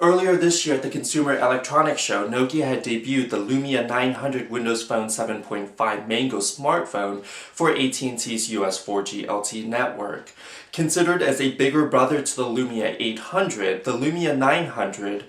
Earlier this year at the Consumer Electronics Show, Nokia had debuted the Lumia 900 Windows Phone 7.5 Mango smartphone for AT&T's US 4G LTE network. Considered as a bigger brother to the Lumia 800, the Lumia 900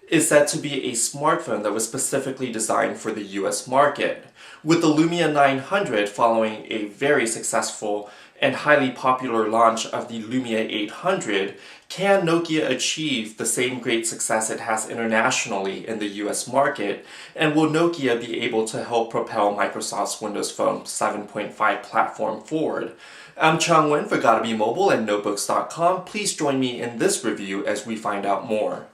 is said to be a smartphone that was specifically designed for the US market. With the Lumia 900 following a very successful and highly popular launch of the Lumia 800, can Nokia achieve the same great success it has internationally in the US market? And will Nokia be able to help propel Microsoft's Windows Phone 7.5 platform forward? I'm Chang Wen for Gotta Be Mobile and Notebooks.com. Please join me in this review as we find out more.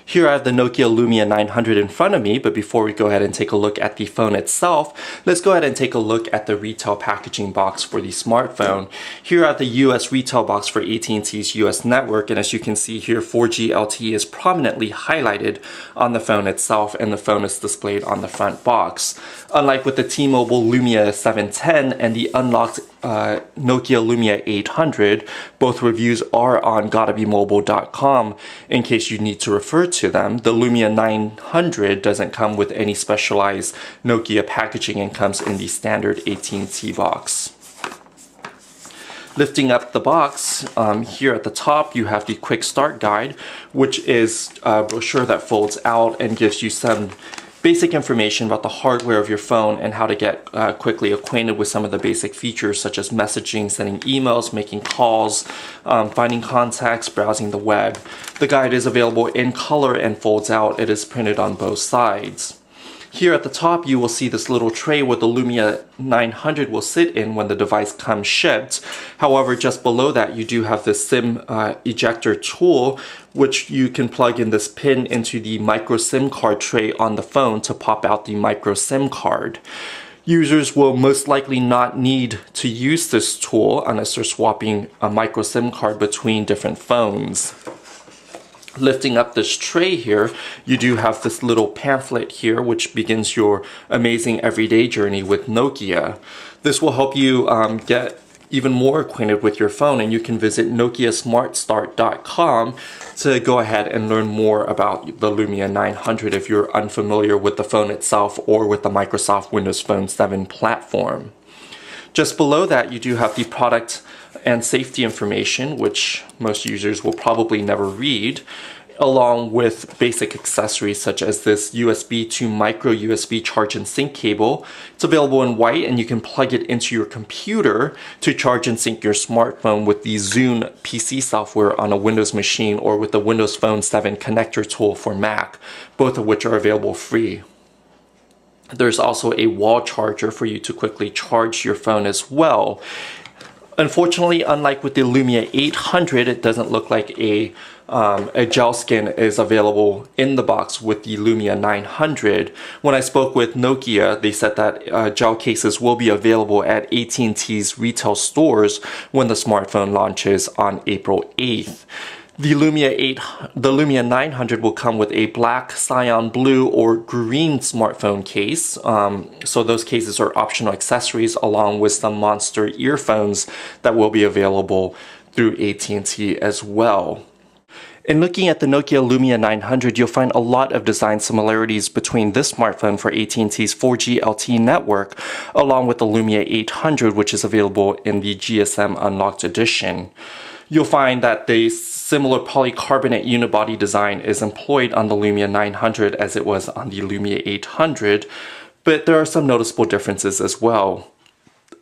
Here I have the Nokia Lumia 900 in front of me, but before we go ahead and take a look at the phone itself, let's go ahead and take a look at the retail packaging box for the smartphone. Here I have the US retail box for AT&T's US network, and as you can see here, 4G LTE is prominently highlighted on the phone itself, and the phone is displayed on the front box. Unlike with the T-Mobile Lumia 710 and the unlocked Nokia Lumia 800, both reviews are on gottabemobile.com in case you need to refer to them. The Lumia 900 doesn't come with any specialized Nokia packaging and comes in the standard AT&T box. Lifting up the box, here at the top you have the quick start guide, which is a brochure that folds out and gives you some basic information about the hardware of your phone and how to get quickly acquainted with some of the basic features such as messaging, sending emails, making calls, finding contacts, browsing the web. The guide is available in color and folds out. It is printed on both sides. Here at the top you will see this little tray where the Lumia 900 will sit in when the device comes shipped. However, just below that you do have this SIM ejector tool, which you can plug in this pin into the micro SIM card tray on the phone to pop out the micro SIM card. Users will most likely not need to use this tool unless they're swapping a micro SIM card between different phones. Lifting up this tray here, you do have this little pamphlet here which begins your amazing everyday journey with Nokia. This will help you get even more acquainted with your phone, and you can visit nokiasmartstart.com to go ahead and learn more about the Lumia 900 if you're unfamiliar with the phone itself or with the Microsoft Windows Phone 7 platform. Just below that you do have the product and safety information, which most users will probably never read, along with basic accessories such as this USB to micro USB charge and sync cable. It's available in white, and you can plug it into your computer to charge and sync your smartphone with the Zune PC software on a Windows machine or with the Windows Phone 7 connector tool for Mac, both of which are available free. There's also a wall charger for you to quickly charge your phone as well. Unfortunately, unlike with the Lumia 800, it doesn't look like a gel skin is available in the box with the Lumia 900. When I spoke with Nokia, they said that gel cases will be available at AT&T's retail stores when the smartphone launches on April 8th. The Lumia 900 will come with a black, cyan blue, or green smartphone case. So those cases are optional accessories along with some monster earphones that will be available through AT&T as well. In looking at the Nokia Lumia 900, you'll find a lot of design similarities between this smartphone for AT&T's 4G LTE network along with the Lumia 800, which is available in the GSM Unlocked Edition. You'll find that the similar polycarbonate unibody design is employed on the Lumia 900 as it was on the Lumia 800, but there are some noticeable differences as well.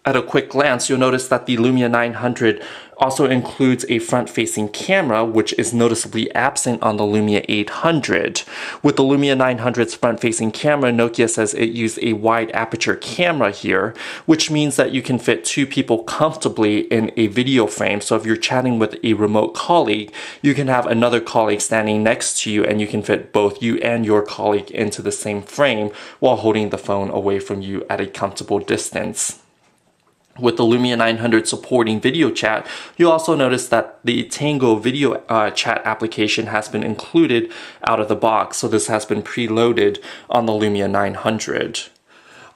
At a quick glance, you'll notice that the Lumia 900 also includes a front-facing camera, which is noticeably absent on the Lumia 800. With the Lumia 900's front-facing camera, Nokia says it used a wide aperture camera here, which means that you can fit two people comfortably in a video frame. So if you're chatting with a remote colleague, you can have another colleague standing next to you, and you can fit both you and your colleague into the same frame while holding the phone away from you at a comfortable distance. With the Lumia 900 supporting video chat, you'll also notice that the Tango video chat application has been included out of the box, so this has been preloaded on the Lumia 900.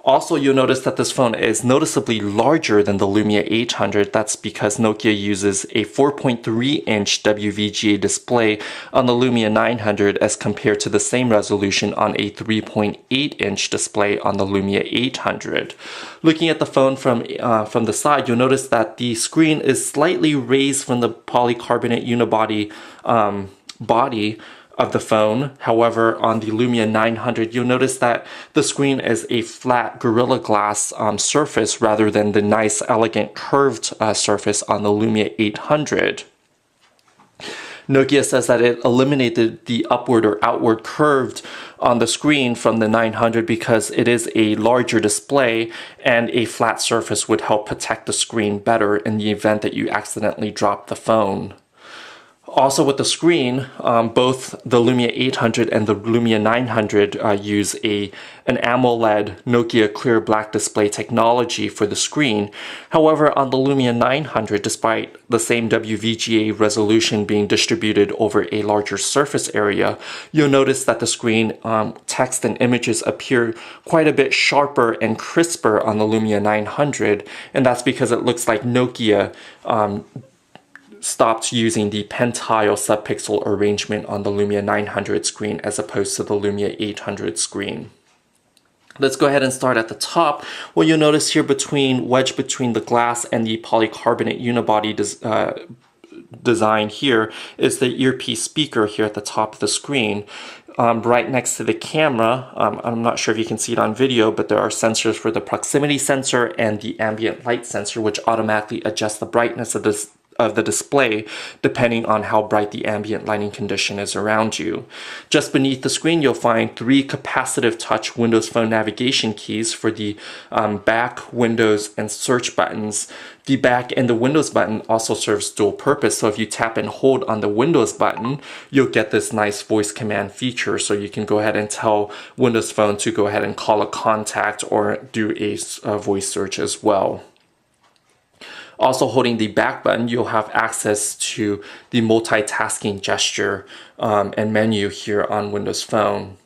Also, you'll notice that this phone is noticeably larger than the Lumia 800. That's because Nokia uses a 4.3-inch WVGA display on the Lumia 900 as compared to the same resolution on a 3.8-inch display on the Lumia 800. Looking at the phone from the side, you'll notice that the screen is slightly raised from the polycarbonate unibody body of the phone. However, on the Lumia 900, you'll notice that the screen is a flat Gorilla Glass surface rather than the nice, elegant, curved surface on the Lumia 800. Nokia says that it eliminated the upward or outward curved on the screen from the 900 because it is a larger display and a flat surface would help protect the screen better in the event that you accidentally drop the phone. Also with the screen, both the Lumia 800 and the Lumia 900 use an AMOLED Nokia clear black display technology for the screen. However, on the Lumia 900, despite the same WVGA resolution being distributed over a larger surface area, you'll notice that the screen text and images appear quite a bit sharper and crisper on the Lumia 900, and that's because it looks like Nokia stopped using the pentile subpixel arrangement on the Lumia 900 screen as opposed to the Lumia 800 screen. Let's go ahead and start at the top. What you'll notice here wedged between the glass and the polycarbonate unibody design here is the earpiece speaker here at the top of the screen. Right next to the camera, I'm not sure if you can see it on video, but there are sensors for the proximity sensor and the ambient light sensor, which automatically adjust the brightness of the display depending on how bright the ambient lighting condition is around you. Just beneath the screen, you'll find 3 capacitive touch Windows Phone navigation keys for the back, Windows, and search buttons. The back and the Windows button also serves dual purpose, so if you tap and hold on the Windows button, you'll get this nice voice command feature, so you can go ahead and tell Windows Phone to go ahead and call a contact or do a voice search as well. Also holding the back button, you'll have access to the multitasking gesture and menu here on Windows Phone.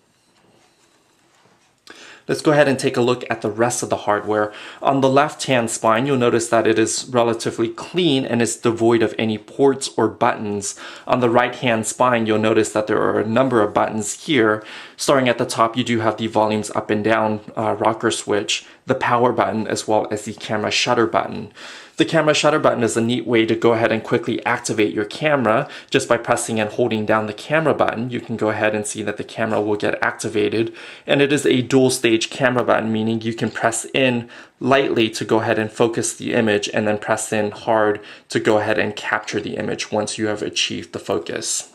Let's go ahead and take a look at the rest of the hardware. On the left-hand spine, you'll notice that it is relatively clean and is devoid of any ports or buttons. On the right-hand spine, you'll notice that there are a number of buttons here. Starting at the top, you do have the volumes up and down rocker switch, the power button, as well as the camera shutter button. The camera shutter button is a neat way to go ahead and quickly activate your camera. Just by pressing and holding down the camera button, you can go ahead and see that the camera will get activated. And it is a dual stage camera button, meaning you can press in lightly to go ahead and focus the image and then press in hard to go ahead and capture the image once you have achieved the focus.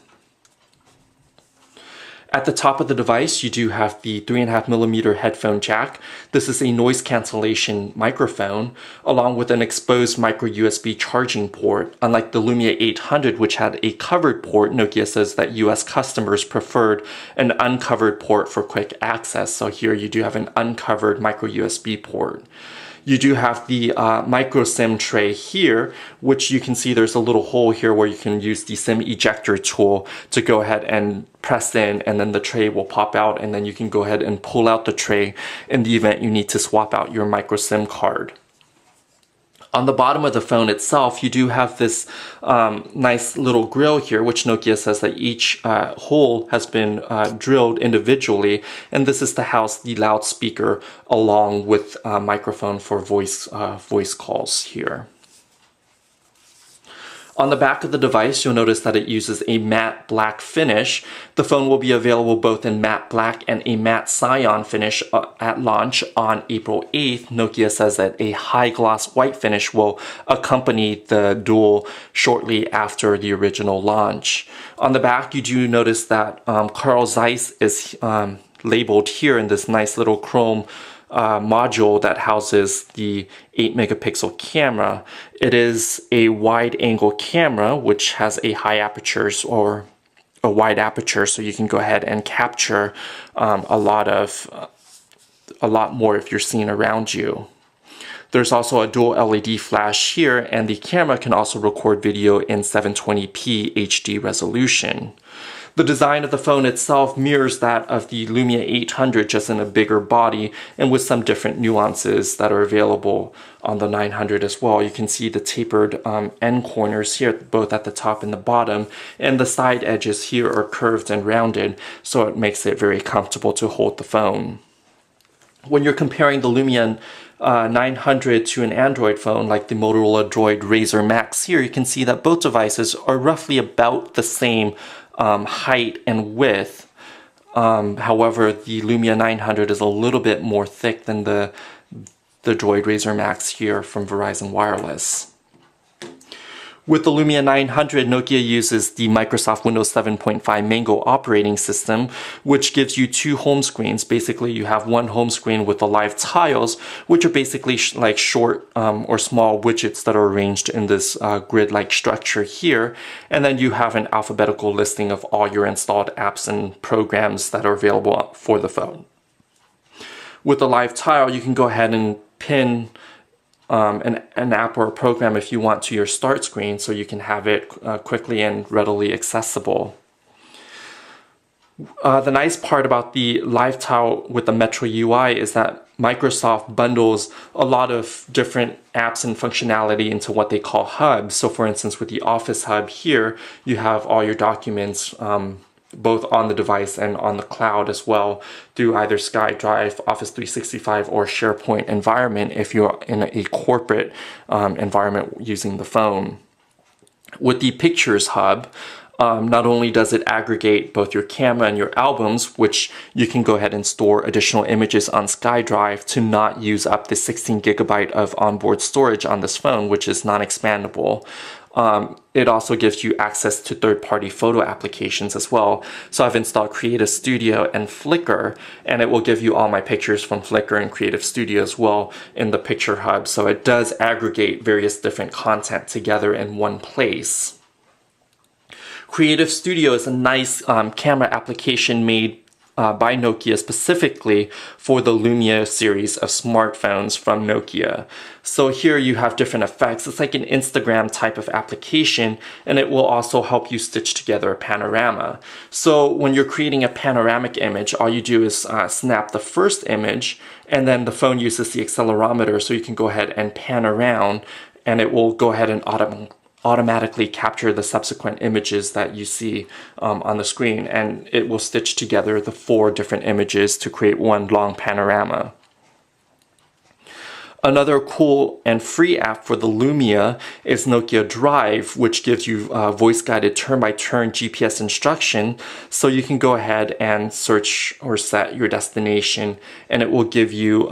At the top of the device, you do have the 3.5mm headphone jack. This is a noise cancellation microphone, along with an exposed micro USB charging port. Unlike the Lumia 800, which had a covered port, Nokia says that US customers preferred an uncovered port for quick access. So here you do have an uncovered micro USB port. You do have the micro SIM tray here, which you can see there's a little hole here where you can use the SIM ejector tool to go ahead and press in, and then the tray will pop out, and then you can go ahead and pull out the tray in the event you need to swap out your micro SIM card. On the bottom of the phone itself, you do have this nice little grill here, which Nokia says that each hole has been drilled individually, and this is to house the loudspeaker along with a microphone for voice calls here. On the back of the device, you'll notice that it uses a matte black finish. The phone will be available both in matte black and a matte cyan finish at launch on April 8th. Nokia says that a high gloss white finish will accompany the Dual shortly after the original launch. On the back, you do notice that Carl Zeiss is labeled here in this nice little chrome module that houses the 8-megapixel camera. It is a wide angle camera which has a high aperture or a wide aperture, so you can go ahead and capture a lot more if you're seeing around you. There's also a dual LED flash here, and the camera can also record video in 720p HD resolution. The design of the phone itself mirrors that of the Lumia 800, just in a bigger body and with some different nuances that are available on the 900 as well. You can see the tapered end corners here, both at the top and the bottom, and the side edges here are curved and rounded, so it makes it very comfortable to hold the phone. When you're comparing the Lumia 900 to an Android phone like the Motorola Droid Razr Max here, you can see that both devices are roughly about the same height and width. However, the Lumia 900 is a little bit more thick than the Droid Razr Max here from Verizon Wireless. With the Lumia 900, Nokia uses the Microsoft Windows 7.5 Mango operating system, which gives you two home screens. Basically, you have one home screen with the live tiles, which are basically like short or small widgets that are arranged in this grid-like structure here. And then you have an alphabetical listing of all your installed apps and programs that are available for the phone. With the live tile, you can go ahead and pin an app or a program if you want to your start screen, so you can have it quickly and readily accessible. The nice part about the live tile with the Metro UI is that Microsoft bundles a lot of different apps and functionality into what they call hubs. So for instance, with the Office hub here, you have all your documents both on the device and on the cloud as well through either SkyDrive, Office 365, or SharePoint environment if you're in a corporate environment using the phone. With the Pictures hub, not only does it aggregate both your camera and your albums, which you can go ahead and store additional images on SkyDrive to not use up the 16 gigabyte of onboard storage on this phone, which is non-expandable. It also gives you access to third-party photo applications as well. So I've installed Creative Studio and Flickr, and it will give you all my pictures from Flickr and Creative Studio as well in the Picture Hub. So it does aggregate various different content together in one place. Creative Studio is a nice camera application made by Nokia specifically for the Lumia series of smartphones from Nokia. So here you have different effects. It's like an Instagram type of application, and it will also help you stitch together a panorama. So when you're creating a panoramic image, all you do is snap the first image, and then the phone uses the accelerometer, so you can go ahead and pan around, and it will go ahead and automatically capture the subsequent images that you see on the screen, and it will stitch together the 4 different images to create one long panorama. Another cool and free app for the Lumia is Nokia Drive, which gives you voice-guided turn-by-turn GPS instruction, so you can go ahead and search or set your destination, and it will give you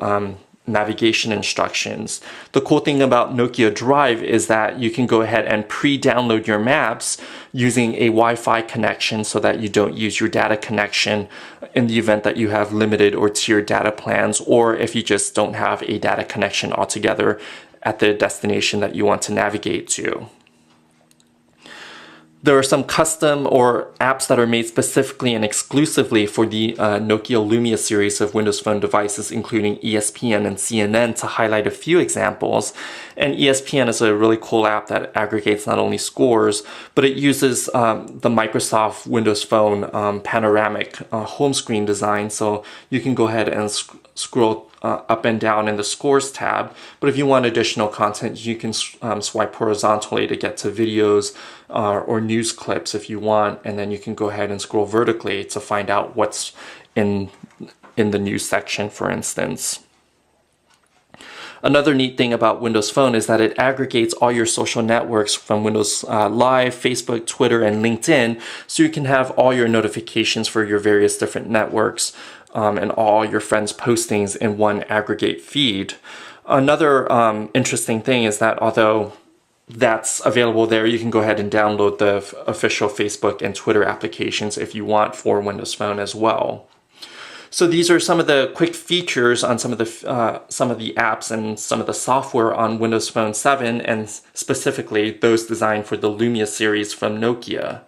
navigation instructions. The cool thing about Nokia Drive is that you can go ahead and pre-download your maps using a Wi-Fi connection so that you don't use your data connection in the event that you have limited or tiered data plans, or if you just don't have a data connection altogether at the destination that you want to navigate to. There are some custom or apps that are made specifically and exclusively for the Nokia Lumia series of Windows Phone devices, including ESPN and CNN, to highlight a few examples. And ESPN is a really cool app that aggregates not only scores, but it uses the Microsoft Windows Phone panoramic home screen design. So you can go ahead and scroll up and down in the scores tab, but if you want additional content, you can swipe horizontally to get to videos or news clips if you want, and then you can go ahead and scroll vertically to find out what's in the news section, for instance. Another neat thing about Windows Phone is that it aggregates all your social networks from Windows Live, Facebook, Twitter, and LinkedIn, so you can have all your notifications for your various different networks and all your friends' postings in one aggregate feed. Another interesting thing is that although that's available there, you can go ahead and download the official Facebook and Twitter applications if you want for Windows Phone as well. So these are some of the quick features on some of the apps and some of the software on Windows Phone 7, and specifically those designed for the Lumia series from Nokia.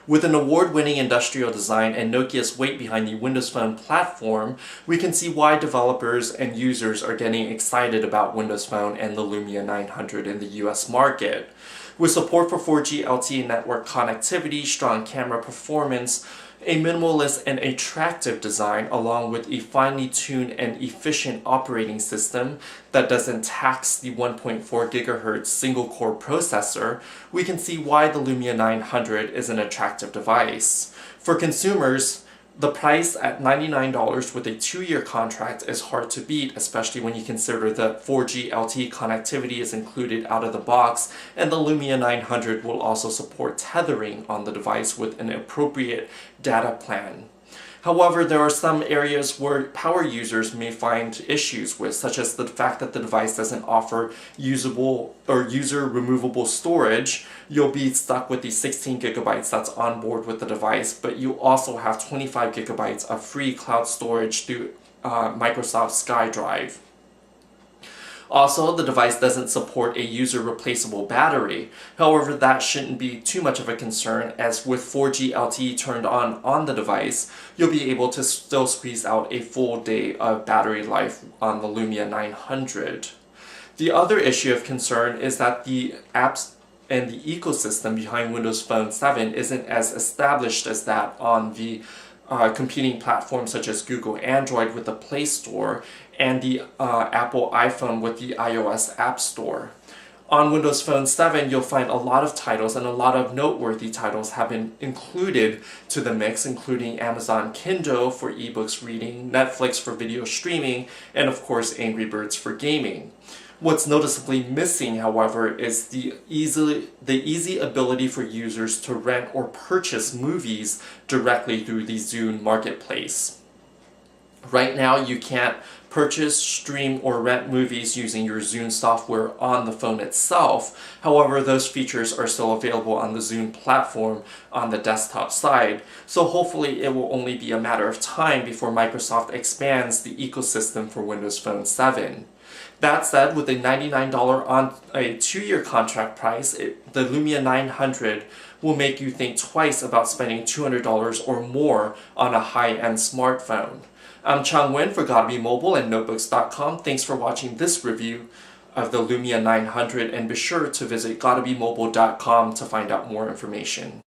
With an award-winning industrial design and Nokia's weight behind the Windows Phone platform, we can see why developers and users are getting excited about Windows Phone and the Lumia 900 in the US market. With support for 4G LTE network connectivity, strong camera performance, a minimalist and attractive design, along with a finely tuned and efficient operating system that doesn't tax the 1.4 GHz single-core processor, we can see why the Lumia 900 is an attractive device. For consumers, the price at $99 with a 2-year contract is hard to beat, especially when you consider that 4G LTE connectivity is included out of the box, and the Lumia 900 will also support tethering on the device with an appropriate data plan. However, there are some areas where power users may find issues with, such as the fact that the device doesn't offer usable or user removable storage. You'll be stuck with the 16 gigabytes that's on board with the device, but you also have 25 gigabytes of free cloud storage through Microsoft SkyDrive. Also, the device doesn't support a user replaceable battery. However, that shouldn't be too much of a concern, as with 4G LTE turned on the device, you'll be able to still squeeze out a full day of battery life on the Lumia 900. The other issue of concern is that the apps and the ecosystem behind Windows Phone 7 isn't as established as that on the competing platforms such as Google Android with the Play Store and the Apple iPhone with the iOS App Store. On Windows Phone 7, you'll find a lot of titles, and a lot of noteworthy titles have been included to the mix, including Amazon Kindle for ebooks reading, Netflix for video streaming, and of course Angry Birds for gaming. What's noticeably missing, however, is the easy ability for users to rent or purchase movies directly through the Zune marketplace. Right now, you can't purchase, stream, or rent movies using your Zune software on the phone itself. However, those features are still available on the Zune platform on the desktop side, so hopefully it will only be a matter of time before Microsoft expands the ecosystem for Windows Phone 7. That said, with a $99 on a 2-year contract price, the Lumia 900 will make you think twice about spending $200 or more on a high-end smartphone. I'm Chang Wen for Gotta Be Mobile and Notebooks.com. Thanks for watching this review of the Lumia 900, and be sure to visit gottabemobile.com to find out more information.